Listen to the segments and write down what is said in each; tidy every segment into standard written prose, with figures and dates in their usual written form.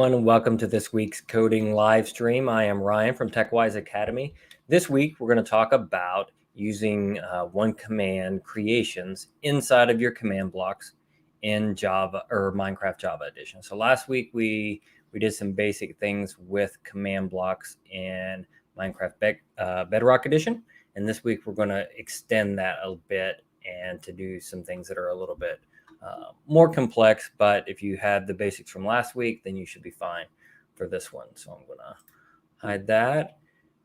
everyone, and welcome to this week's coding live stream. I am Ryan from TechWise Academy. This week, we're going to talk about using one command creations inside of your command blocks in Java or Minecraft Java Edition. So last week, we did some basic things with command blocks in Minecraft Bedrock Edition. And this week, we're going to extend that a bit and to do some things that are a little bit more complex, but if you had the basics from last week, then you should be fine for this one. So I'm going to hide that.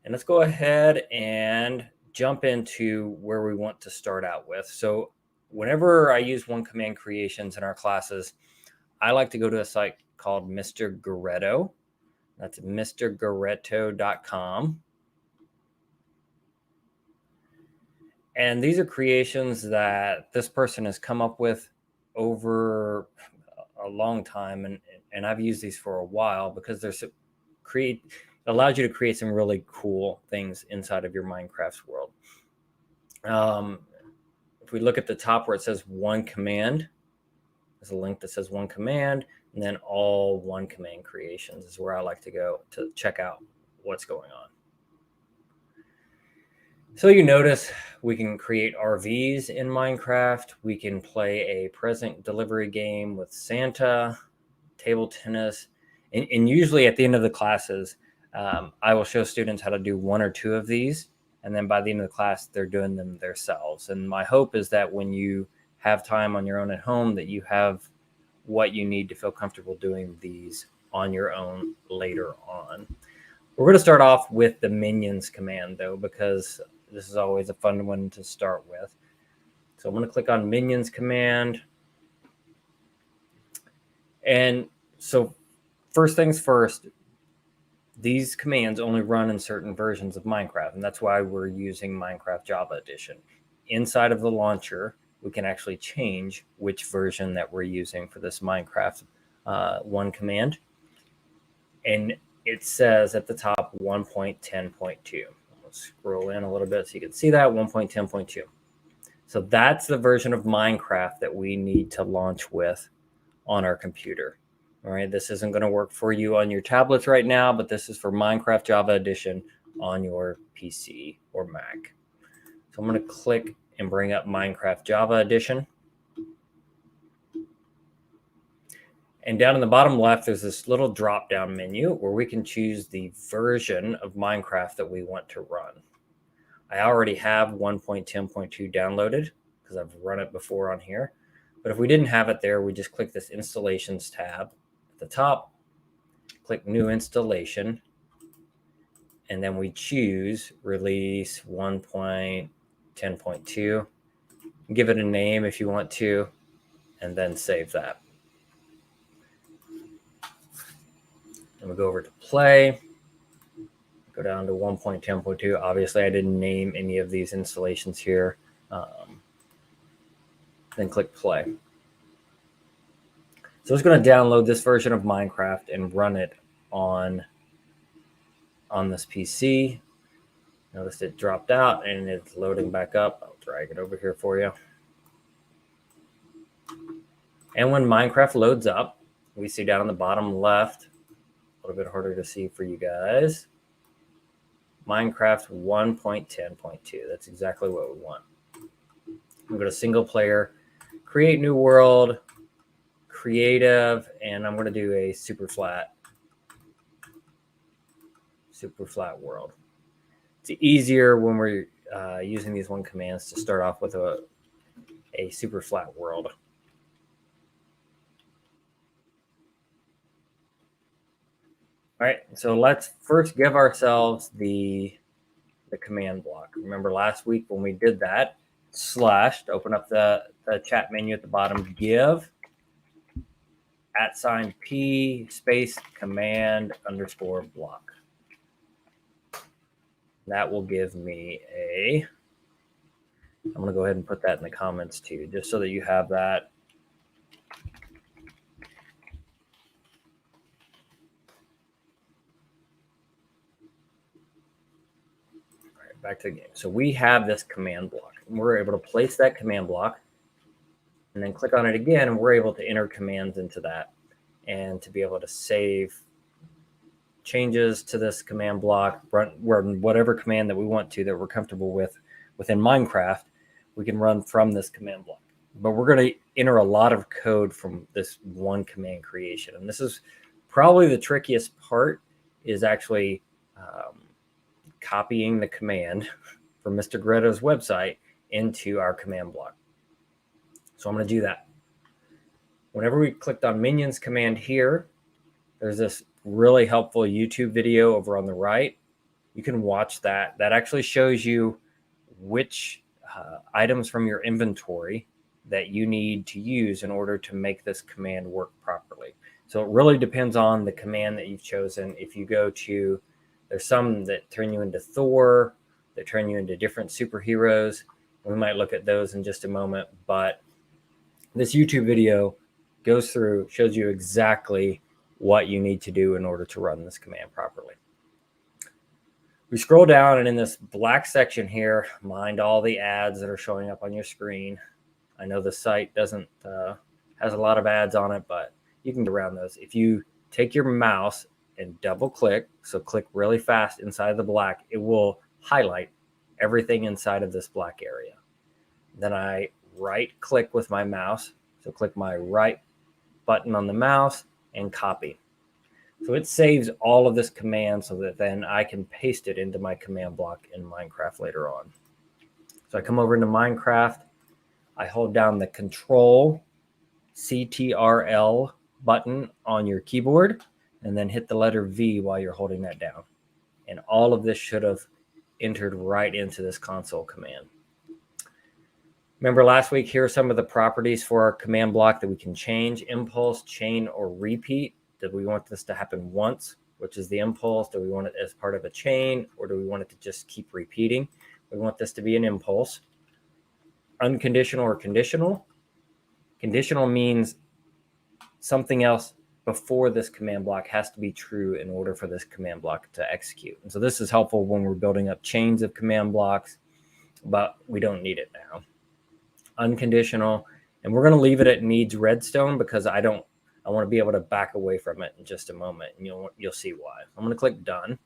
And let's go ahead and jump into where we want to start out with. So whenever I use one command creations in our classes, I like to go to a site called Mr. Goretto. That's mrgoretto.com. And these are creations that this person has come up with over a long time, and I've used these for a while because they're allows you to create some really cool things inside of your Minecraft world. If we look at the top where it says one command, there's a link that says one command, and then all one command creations is where I like to go to check out what's going on. So you notice we can create RVs in Minecraft. We can play a present delivery game with Santa, table tennis. And usually at the end of the classes, I will show students how to do one or two of these. And then by the end of the class, they're doing them themselves. And my hope is that when you have time on your own at home, that you have what you need to feel comfortable doing these on your own later on. We're going to start off with the minions command, though, because this is always a fun one to start with. So I'm going to click on minions command. And so first things first, these commands only run in certain versions of Minecraft. And that's why we're using Minecraft Java Edition. Inside of the launcher, we can actually change which version that we're using for this Minecraft one command. And it says at the top 1.10.2. Scroll in a little bit so you can see that 1.10.2. So that's the version of Minecraft that we need to launch with on our computer. All right, this isn't going to work for you on your tablets right now, but this is for Minecraft Java Edition on your PC or Mac. So I'm going to click and bring up Minecraft Java Edition. And down in the bottom left, there's this little drop-down menu where we can choose the version of Minecraft that we want to run. I already have 1.10.2 downloaded because I've run it before on here. But if we didn't have it there, we just click this Installations tab at the top, click New Installation, and then we choose Release 1.10.2. Give it a name if you want to, and then save that. And we go over to play, go down to 1.10.2. Obviously, I didn't name any of these installations here. Then click play. So it's going to download this version of Minecraft and run it on this PC. Notice it dropped out and it's loading back up. I'll drag it over here for you. And when Minecraft loads up, we see down on the bottom left, a little bit harder to see for you guys, Minecraft 1.10.2. That's exactly what we want. I'm going to single player, create new world, creative, and I'm going to do a super flat world. It's easier when we're using these one commands to start off with a super flat world. All right, so let's first give ourselves the command block. Remember last week when we did that, slash, to open up the chat menu at the bottom, give @P space command _ block. That will give me I'm going to go ahead and put that in the comments too, just so that you have that. Back to the game. So we have this command block. And we're able to place that command block and then click on it again, and we're able to enter commands into that and to be able to save changes to this command block, run whatever command that we want to that we're comfortable with within Minecraft, we can run from this command block. But we're going to enter a lot of code from this one command creation. And this is probably the trickiest part, is actually copying the command from Mr. Greta's website into our command block. So I'm going to do that. Whenever we clicked on minions command here, there's this really helpful YouTube video over on the right. You can watch that. That actually shows you which items from your inventory that you need to use in order to make this command work properly. So it really depends on the command that you've chosen. If you go to, there's some that turn you into Thor, that turn you into different superheroes. We might look at those in just a moment, but this YouTube video goes through, shows you exactly what you need to do in order to run this command properly. We scroll down, and in this black section here, mind all the ads that are showing up on your screen. I know the site doesn't has a lot of ads on it, but you can get around those. If you take your mouse and double click, so click really fast inside of the black, it will highlight everything inside of this black area. Then I right click with my mouse, so click my right button on the mouse and copy. So it saves all of this command so that then I can paste it into my command block in Minecraft later on. So I come over into Minecraft, I hold down the Control CTRL button on your keyboard, and then hit the letter V while you're holding that down. And all of this should have entered right into this console command. Remember last week, here are some of the properties for our command block that we can change: impulse, chain, or repeat. Do we want this to happen once, which is the impulse? Do we want it as part of a chain, or do we want it to just keep repeating? We want this to be an impulse. Unconditional or conditional. Conditional means something else before this command block has to be true in order for this command block to execute. And so this is helpful when we're building up chains of command blocks, but we don't need it now. Unconditional, and we're going to leave it at needs redstone because I want to be able to back away from it in just a moment, and you'll see why. I'm going to click done,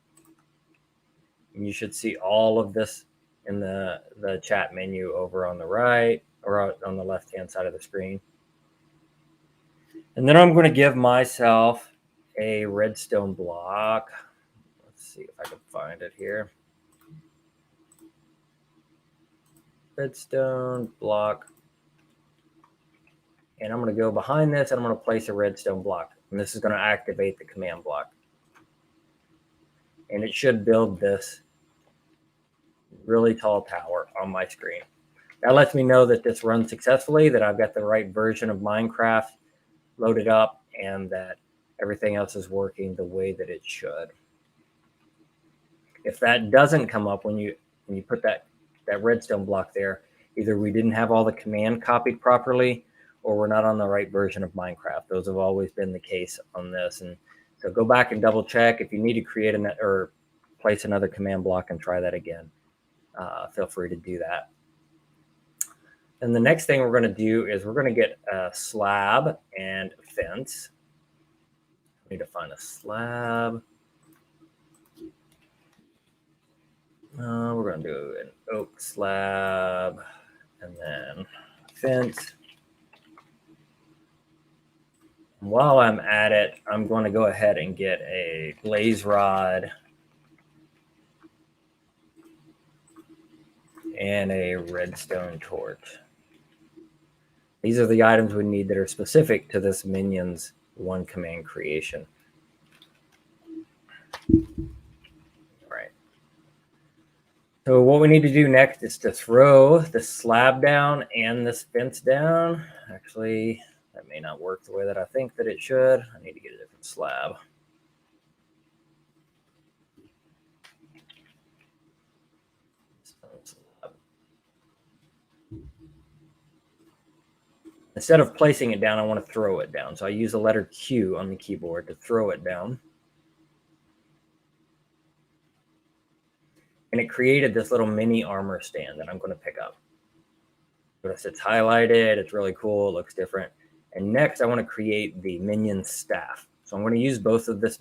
and you should see all of this in the chat menu over on the right or on the left hand side of the screen. And then I'm going to give myself a redstone block. Let's see if I can find it here. Redstone block. And I'm going to go behind this, and I'm going to place a redstone block. And this is going to activate the command block. And it should build this really tall tower on my screen. That lets me know that this runs successfully, that I've got the right version of Minecraft loaded up, and that everything else is working the way that it should. If that doesn't come up when you put that redstone block there, either we didn't have all the command copied properly, or we're not on the right version of Minecraft. Those have always been the case on this. And so go back and double check. If you need to create or place another command block and try that again, feel free to do that. And the next thing we're going to do is we're going to get a slab and a fence. We need to find a slab. We're going to do an oak slab and then a fence. And while I'm at it, I'm going to go ahead and get a blaze rod and a redstone torch. These are the items we need that are specific to this Minions one command creation. All right. So what we need to do next is to throw the slab down and this fence down. Actually, that may not work the way that I think that it should. I need to get a different slab. Instead of placing it down, I want to throw it down. So I use the letter Q on the keyboard to throw it down. And it created this little mini armor stand that I'm going to pick up. Notice it's highlighted. It's really cool. It looks different. And next, I want to create the minion staff. So I'm going to use both of this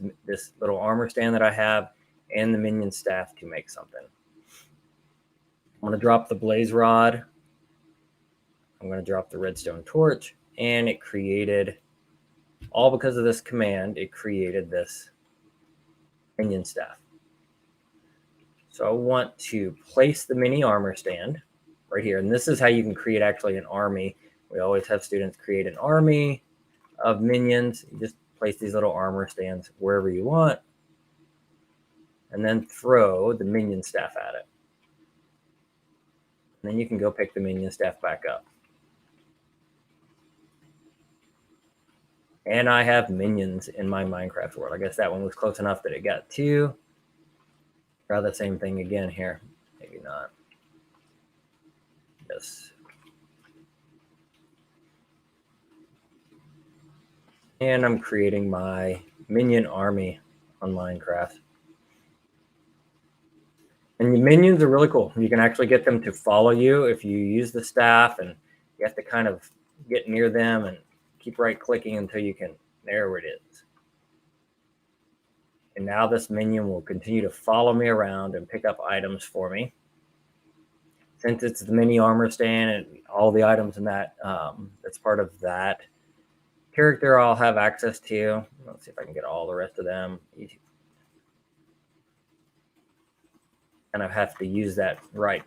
little armor stand that I have and the minion staff to make something. I'm going to drop the blaze rod. I'm going to drop the redstone torch, and it created, all because of this command, it created this minion staff. So I want to place the mini armor stand right here. And this is how you can create actually an army. We always have students create an army of minions. You just place these little armor stands wherever you want, and then throw the minion staff at it. And then you can go pick the minion staff back up. And I have minions in my Minecraft world. I guess that one was close enough that it got 2. Try the same thing again here. Maybe not. Yes. And I'm creating my minion army on Minecraft. And the minions are really cool. You can actually get them to follow you if you use the staff, and you have to kind of get near them and keep right clicking until you can, there it is. And now this minion will continue to follow me around and pick up items for me. Since it's the mini armor stand and all the items in that, that's part of that character I'll have access to. Let's see if I can get all the rest of them. And I have to use that right.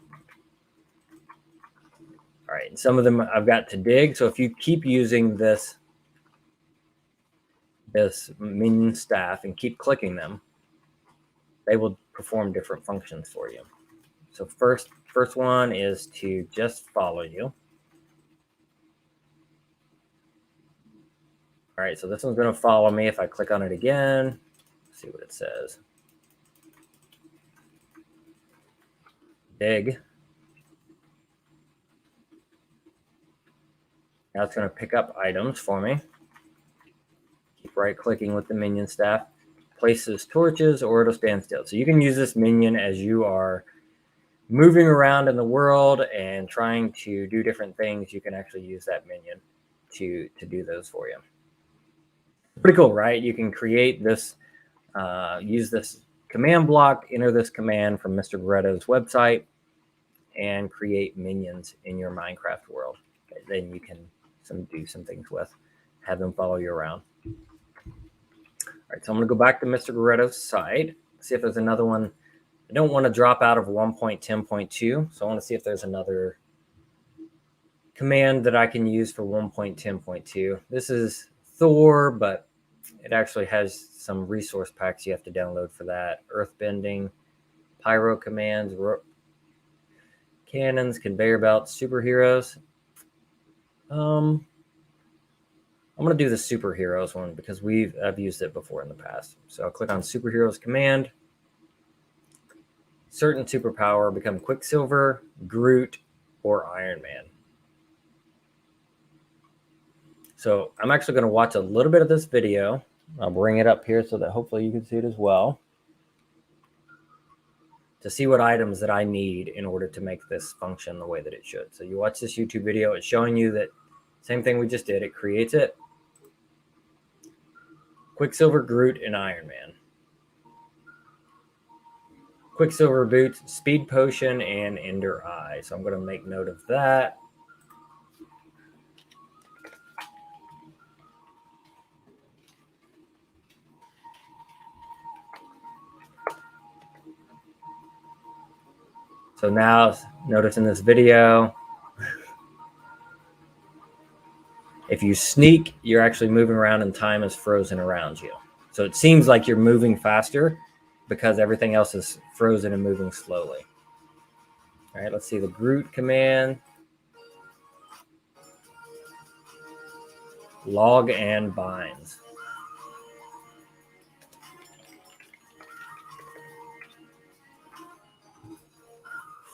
All right, and some of them I've got to dig. So if you keep using this minion staff and keep clicking them, they will perform different functions for you. So first one is to just follow you. All right, so this one's going to follow me. If I click on it again, see what it says. Dig. Now it's going to pick up items for me. Keep right clicking with the minion staff. Places torches, or it'll stand still. So you can use this minion as you are moving around in the world and trying to do different things. You can actually use that minion to do those for you. Pretty cool, right? You can create this, use this command block, enter this command from Mr. Beretto's website, and create minions in your Minecraft world. Okay, then you can do some things with, have them follow you around. All right, so I'm going to go back to Mr. Beretto's site, see if there's another one. I don't want to drop out of 1.10.2, so I want to see if there's another command that I can use for 1.10.2. This is Thor, but it actually has some resource packs you have to download for that. Earthbending, pyro commands, cannons, conveyor belts, superheroes. I'm going to do the superheroes one because I've used it before in the past. So I'll click on superheroes command. Certain superpower, become Quicksilver, Groot, or Iron Man. So I'm actually going to watch a little bit of this video. I'll bring it up here so that hopefully you can see it as well, to see what items that I need in order to make this function the way that it should. So you watch this YouTube video, it's showing you that same thing we just did. It creates it. Quicksilver, Groot, and Iron Man. Quicksilver boots, speed potion, and ender eye. So I'm going to make note of that. So now notice in this video, if you sneak, you're actually moving around and time is frozen around you. So it seems like you're moving faster because everything else is frozen and moving slowly. All right, let's see the Groot command. Log and binds.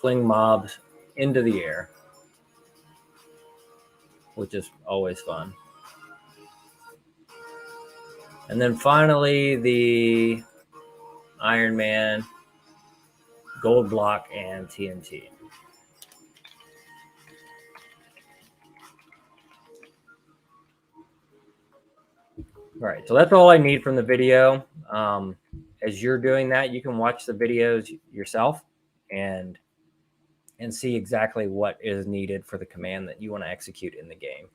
Fling mobs into the air, which is always fun. And then finally, the Iron Man, gold block, and TNT. All right, so that's all I need from the video. As you're doing that, you can watch the videos yourself and see exactly what is needed for the command that you want to execute in the game.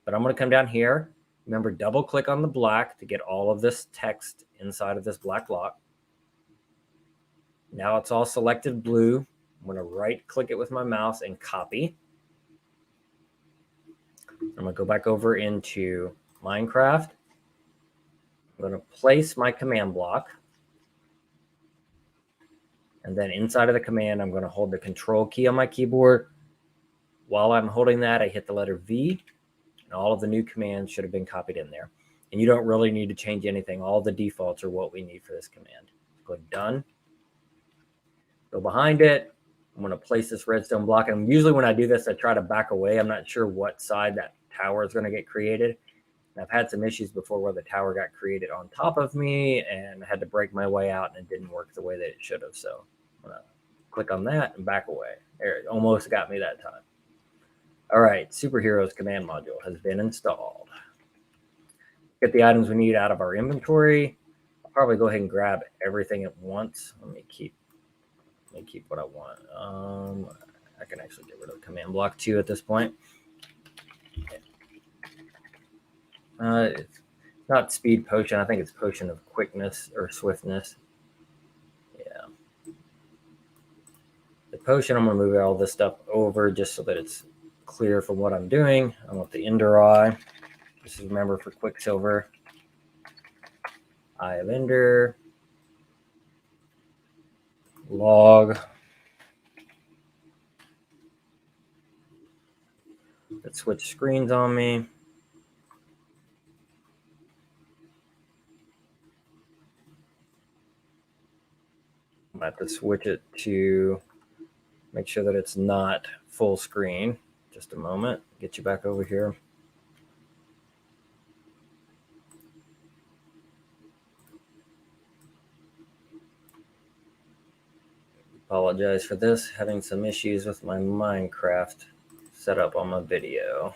But I'm going to come down here. Remember, double click on the black to get all of this text inside of this black block. Now it's all selected blue. I'm going to right click it with my mouse and copy. I'm going to go back over into Minecraft. I'm going to place my command block. And then inside of the command, I'm going to hold the control key on my keyboard. While I'm holding that, I hit the letter V, and all of the new commands should have been copied in there. And you don't really need to change anything. All the defaults are what we need for this command. Click Done. Go behind it. I'm going to place this redstone block. And usually when I do this, I try to back away. I'm not sure what side that tower is going to get created. And I've had some issues before where the tower got created on top of me, and I had to break my way out, and it didn't work the way that it should have. So I'm going to click on that and back away. There, it almost got me that time. All right, Superheroes command module has been installed. Get the items we need out of our inventory. I'll probably go ahead and grab everything at once. Let me keep what I want. I can actually get rid of command block 2 at this point. It's not speed potion. I think it's potion of quickness or swiftness. Yeah. The potion, I'm going to move all this stuff over just so that it's clear from what I'm doing. I want the Ender Eye. This is, remember, for Quicksilver. Eye of Ender. Log. Let's switch screens on me. I'm about to switch it to make sure that it's not full screen. Just a moment. Get you back over here. Apologize for this. Having some issues with my Minecraft setup on my video.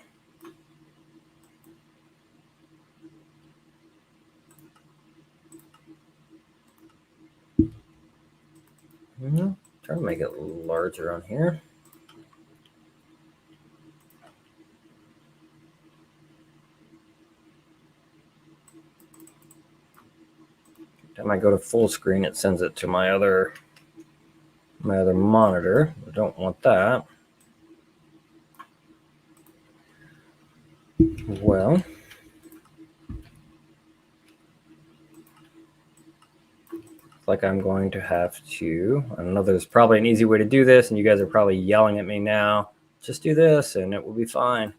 Try to make it larger on here. Every time I go to full screen, it sends it to my other monitor. I don't want that. Well, it's like I'm going to have to. I know there's probably an easy way to do this, and you guys are probably yelling at me now. Just do this, and it will be fine.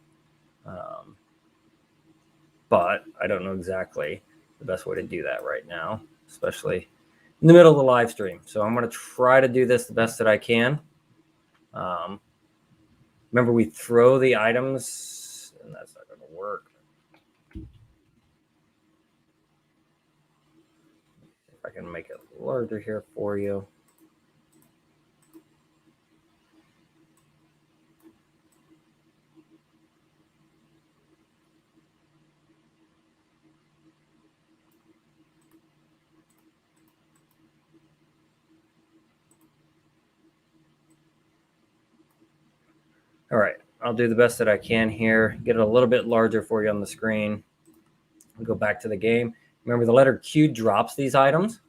But I don't know exactly the best way to do that right now, especially in the middle of the live stream. So I'm going to try to do this the best that I can. Remember, we throw the items, and that's not going to work. If I can make it larger here for you. All right, I'll do the best that I can here. Get it a little bit larger for you on the screen. We'll go back to the game. Remember, the letter Q drops these items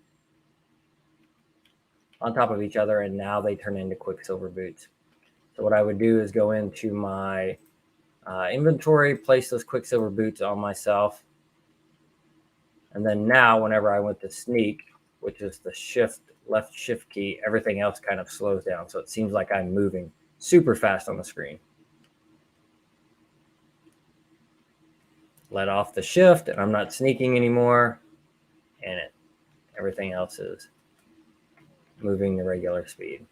on top of each other, and now they turn into Quicksilver boots. So what I would do is go into my inventory, place those Quicksilver boots on myself. And then now, whenever I went to sneak, which is the left shift key, everything else kind of slows down. So it seems like I'm moving super fast on the screen. Let off the shift, and I'm not sneaking anymore. And everything else is moving the regular speed.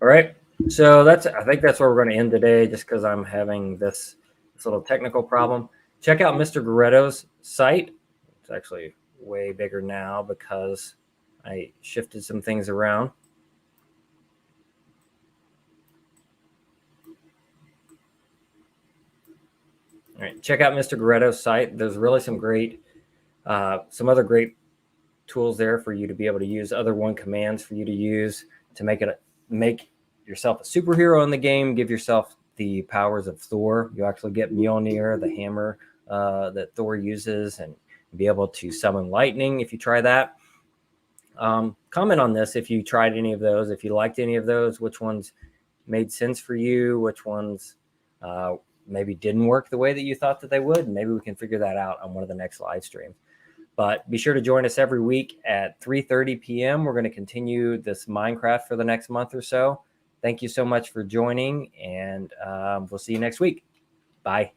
All right. So I think that's where we're going to end today, just because I'm having this little technical problem. Check out Mr. Goretto's site. It's actually way bigger now because I shifted some things around. All right, check out Mr. Goretto's site. There's really some other great tools there for you to be able to use, other one commands for you to use to make yourself a superhero in the game. Give yourself the powers of Thor. You actually get Mjolnir, the hammer that Thor uses, and be able to summon lightning if you try that. Comment on this if you tried any of those, if you liked any of those, which ones made sense for you, which ones maybe didn't work the way that you thought that they would. Maybe we can figure that out on one of the next live streams. But be sure to join us every week at 3:30 p.m. We're going to continue this Minecraft for the next month or so. Thank you so much for joining, and we'll see you next week. Bye.